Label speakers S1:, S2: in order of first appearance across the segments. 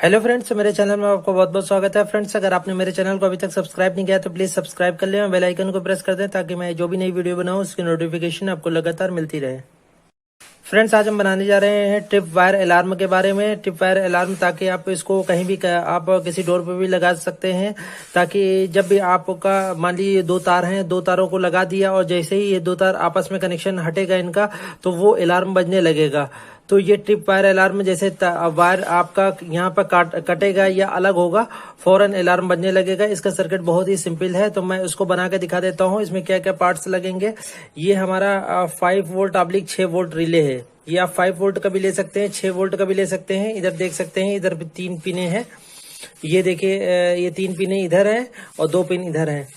S1: Hello friends, मेरे channel में आपका बहुत बहुत स्वागत है। फ्रेंड्स, अगर आपने मेरे चैनल को अभी तक सब्सक्राइब नहीं किया तो प्लीज सब्सक्राइब कर लें और बेल आइकन को प्रेस कर दें ताकि मैं जो भी नई वीडियो बनाऊं उसकी नोटिफिकेशन आपको लगातार मिलती रहे। फ्रेंड्स, आज हम बनाने जा रहे हैं ट्रिप वायर अलार्म के बारे में। ट्रिप वायर अलार्म ताकि आप इसको कहीं भी आप किसी डोर पे भी लगा सकते हैं, ताकि जब भी आपका मान लीजिए दो तार हैं, दो तारों को लगा दिया और जैसे ही ये दो तार आपस में कनेक्शन हटेगा इनका, तो वो अलार्म बजने लगेगा। तो ये ट्रिप वायर अलार्म जैसे वायर आपका यहाँ पर कटेगा या अलग होगा, फौरन अलार्म बजने लगेगा। इसका सर्किट बहुत ही सिंपल है, तो मैं उसको बना के दिखा देता हूँ। इसमें क्या क्या पार्ट्स लगेंगे। ये हमारा 5 वोल्ट ऑब्लिक 6 वोल्ट रिले है। ये आप 5 वोल्ट का भी ले सकते हैं, 6 वोल्ट का भी ले सकते हैं। इधर देख सकते हैं, इधर भी 3 पिने हैं। ये देखिए, ये 3 पिने इधर है और 2 पिन इधर है,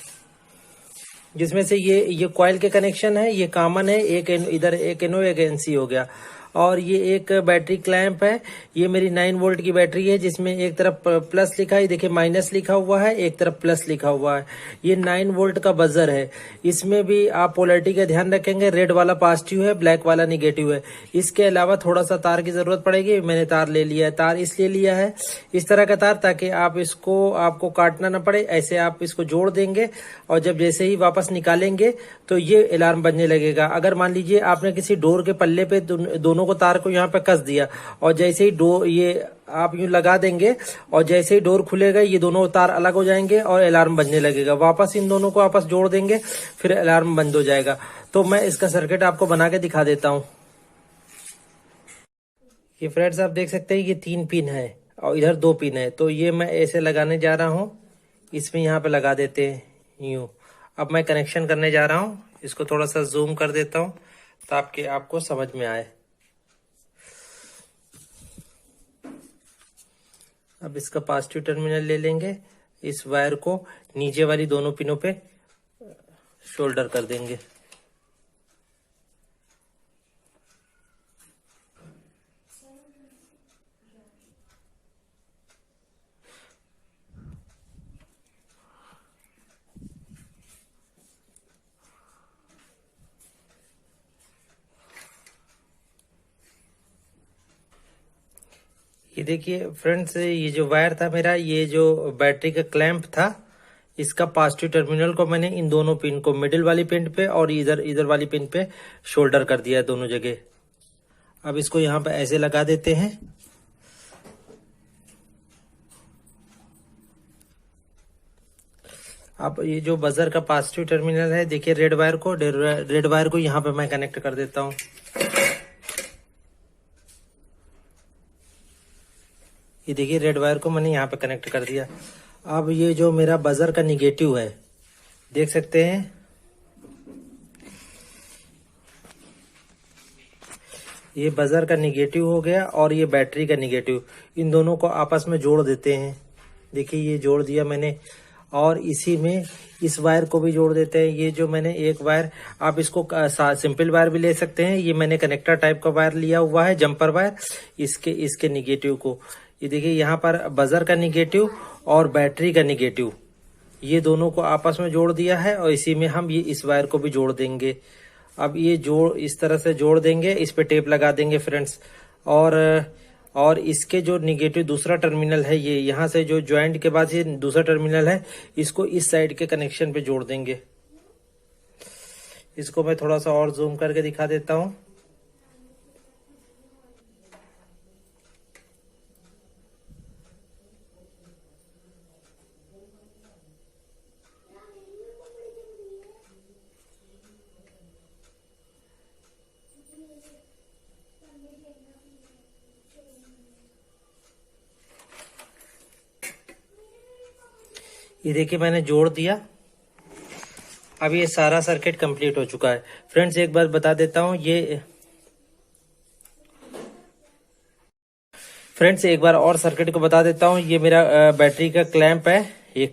S1: जिसमें से ये कॉइल के कनेक्शन है, ये कॉमन है। एक इधर एक एनओ एक एनसी हो गया। और ये एक बैटरी क्लैंप है। ये मेरी 9 वोल्ट की बैटरी है, जिसमें एक तरफ प्लस लिखा है, देखिए माइनस लिखा हुआ है, एक तरफ प्लस लिखा हुआ है। ये 9 वोल्ट का बजर है। इसमें भी आप पोलैरिटी का ध्यान रखेंगे, रेड वाला पॉजिटिव है, ब्लैक वाला निगेटिव है। इसके अलावा थोड़ा सा तार की जरूरत पड़ेगी। मैंने तार ले लिया है। तार इसलिए लिया है इस तरह का तार, ताकि आपको काटना ना पड़े। ऐसे आप इसको जोड़ देंगे और जब जैसे ही वापस निकालेंगे तो ये अलार्म बजने लगेगा। अगर मान लीजिए आपने किसी डोर के पल्ले पे दोनों को तार को यहाँ पे कस दिया और जैसे ही डोर ये आप यूं लगा देंगे और जैसे ही डोर खुलेगा ये दोनों तार अलग हो जाएंगे और अलार्म बजने लगेगा। वापस इन दोनों को आपस जोड़ देंगे, फिर अलार्म बंद हो जाएगा। तो मैं इसका सर्किट आपको बना के दिखा देता हूँ। ये फ्रेंड्स, आप देख सकते हैं ये 3 पिन है और इधर 2 पिन है। तो ये मैं ऐसे लगाने जा रहा हूँ। इसमें यहाँ पे लगा देते हैं यूं। अब मैं कनेक्शन करने जा रहा हूँ। इसको थोड़ा सा जूम कर देता हूँ ताकि आपको समझ में आए। अब इसका पॉजिटिव टर्मिनल ले लेंगे, इस वायर को नीचे वाली दोनों पिनों पे शोल्डर कर देंगे। ये देखिए फ्रेंड्स, ये जो वायर था मेरा, ये जो बैटरी का क्लैंप था, इसका पॉजिटिव टर्मिनल को मैंने इन दोनों पिन को मिडिल वाली पिन पे और इधर वाली पिन पे शोल्डर कर दिया है दोनों जगह। अब इसको यहाँ पे ऐसे लगा देते हैं। अब ये जो बजर का पॉजिटिव टर्मिनल है, देखिए रेड वायर को यहाँ पे मैं कनेक्ट कर देता हूँ। ये देखिए रेड वायर को मैंने यहाँ पे कनेक्ट कर दिया। अब ये जो मेरा बजर का निगेटिव है, देख सकते हैं, ये बजर का निगेटिव हो गया और ये बैटरी का निगेटिव। इन दोनों को आपस में जोड़ देते हैं। देखिए ये जोड़ दिया मैंने और इसी में इस वायर को भी जोड़ देते हैं। ये जो मैंने एक वायर, आप इसको सिंपल वायर भी ले सकते हैं। ये मैंने कनेक्टर टाइप का वायर लिया हुआ है, जंपर वायर। इसके निगेटिव को, ये देखिए यहाँ पर बजर का निगेटिव और बैटरी का निगेटिव, ये दोनों को आपस में जोड़ दिया है और इसी में हम ये इस वायर को भी जोड़ देंगे। अब ये जोड़ इस तरह से जोड़ देंगे, इस पे टेप लगा देंगे फ्रेंड्स। और इसके जो निगेटिव दूसरा टर्मिनल है, ये यहाँ से जो ज्वाइंट के बाद ये दूसरा टर्मिनल है, इसको इस साइड के कनेक्शन पे जोड़ देंगे। इसको मैं थोड़ा सा और जूम करके दिखा देता हूँ। ये देखिए मैंने जोड़ दिया। अब ये सारा सर्किट कंप्लीट हो चुका है। फ्रेंड्स, एक बार बता देता हूँ, एक बार और सर्किट को बता देता हूँ। ये मेरा बैटरी का क्लैंप है, ये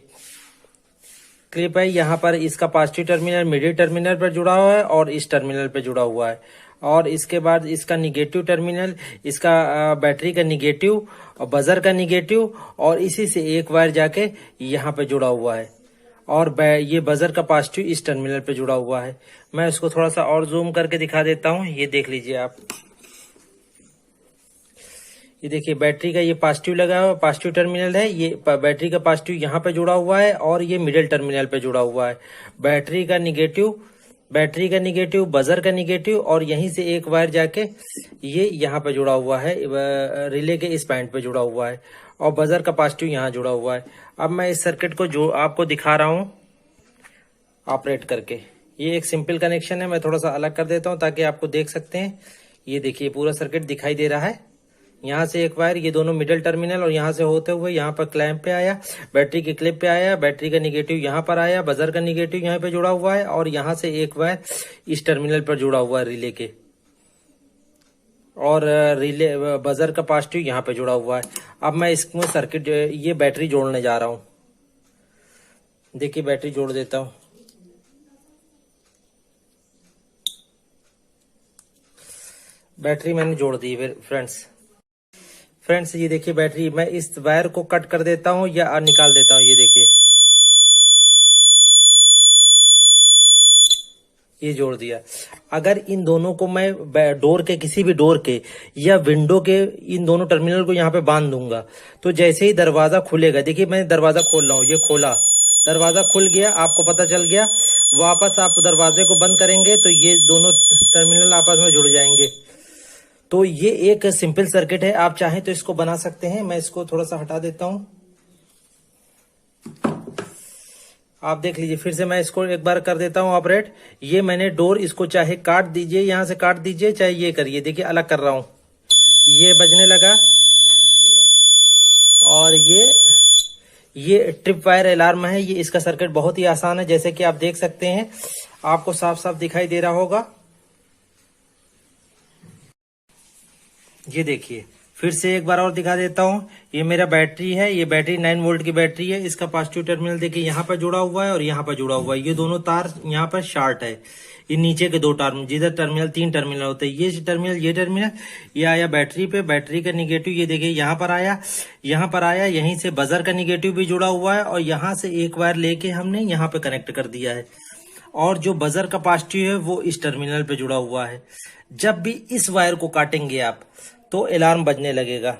S1: क्लिप है। यहाँ पर इसका पॉजिटिव टर्मिनल मिडिल टर्मिनल पर जुड़ा हुआ है और इस टर्मिनल पर जुड़ा हुआ है। और इसके बाद इसका निगेटिव टर्मिनल, इसका बैटरी का निगेटिव और बजर का निगेटिव, और इसी से एक वायर जाके यहाँ पे जुड़ा हुआ है। और ये बजर का पॉजिटिव इस टर्मिनल पे जुड़ा हुआ है। मैं इसको थोड़ा सा और जूम करके दिखा देता हूँ। ये देख लीजिए आप, ये देखिए बैटरी का ये पॉजिटिव लगा हुआ, पॉजिटिव टर्मिनल है। ये बैटरी का पॉजिटिव यहाँ पे जुड़ा हुआ है और ये मिडिल टर्मिनल पे जुड़ा हुआ है। बैटरी का निगेटिव, बजर का निगेटिव, और यहीं से एक वायर जाके ये यहाँ पे जुड़ा हुआ है, रिले के इस पॉइंट पे जुड़ा हुआ है, और बजर का पॉजिटिव यहाँ जुड़ा हुआ है। अब मैं इस सर्किट को जो आपको दिखा रहा हूँ ऑपरेट करके, ये एक सिंपल कनेक्शन है। मैं थोड़ा सा अलग कर देता हूँ ताकि आपको देख सकते हैं। ये देखिए पूरा सर्किट दिखाई दे रहा है। यहाँ से एक वायर, ये दोनों मिडिल टर्मिनल, और यहाँ से होते हुए यहाँ पर क्लैंप पे आया, बैटरी की क्लिप पे आया, बैटरी का निगेटिव यहाँ पर आया, बजर का निगेटिव यहाँ पे जुड़ा हुआ है, और यहाँ से एक वायर इस टर्मिनल पर जुड़ा हुआ है रिले के, और रिले बजर का पॉजिटिव यहाँ पे जुड़ा हुआ है। अब मैं इसमें सर्किट ये बैटरी जोड़ने जा रहा हूँ। देखिए बैटरी जोड़ देता हूँ। बैटरी मैंने जोड़ दी फ्रेंड्स ये देखिए बैटरी, मैं इस वायर को कट कर देता हूँ या निकाल देता हूँ। ये देखिए ये जोड़ दिया। अगर इन दोनों को मैं डोर के, किसी भी डोर के या विंडो के, इन दोनों टर्मिनल को यहाँ पे बांध दूंगा, तो जैसे ही दरवाजा खुलेगा, देखिए मैं दरवाजा खोल रहा हूँ, ये खोला, दरवाजा खुल गया, आपको पता चल गया। वापस आप दरवाजे को बंद करेंगे तो ये दोनों टर्मिनल आपस में जुड़ जाएंगे। तो ये एक सिंपल सर्किट है। आप चाहें तो इसको बना सकते हैं। मैं इसको थोड़ा सा हटा देता हूं, आप देख लीजिए। फिर से मैं इसको एक बार कर देता हूं ऑपरेट। ये मैंने डोर, इसको चाहे काट दीजिए, यहां से काट दीजिए, चाहे ये करिए। देखिए अलग कर रहा हूं, ये बजने लगा, और ये ट्रिप वायर अलार्म है। ये इसका सर्किट बहुत ही आसान है, जैसे कि आप देख सकते हैं, आपको साफ साफ दिखाई दे रहा होगा। ये देखिए फिर से एक बार और दिखा देता हूं। ये मेरा बैटरी है, ये बैटरी 9 वोल्ट की बैटरी है। इसका पॉजिटिव टर्मिनल देखिए यहाँ पर जुड़ा हुआ है और यहाँ पर जुड़ा हुआ है। ये दोनों तार यहाँ पर शॉर्ट है। ये नीचे के दो टर्मिनल, जिधर टर्मिनल 3 टर्मिनल होते हैं, ये टर्मिनल, ये आया बैटरी पे। बैटरी का निगेटिव ये देखिए यहाँ पर आया, यहीं से बजर का निगेटिव भी जुड़ा हुआ है, और यहाँ से एक वायर लेके हमने यहाँ पे कनेक्ट कर दिया है, और जो बजर का पॉजिटिव है वो इस टर्मिनल पे जुड़ा हुआ है। जब भी इस वायर को काटेंगे आप, तो अलार्म बजने लगेगा।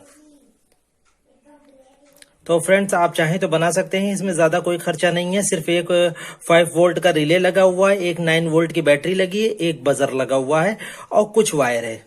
S1: तो फ्रेंड्स आप चाहें तो बना सकते हैं, इसमें ज्यादा कोई खर्चा नहीं है। सिर्फ एक 5 वोल्ट का रिले लगा हुआ है, एक 9 वोल्ट की बैटरी लगी है, एक बजर लगा हुआ है, और कुछ वायर है।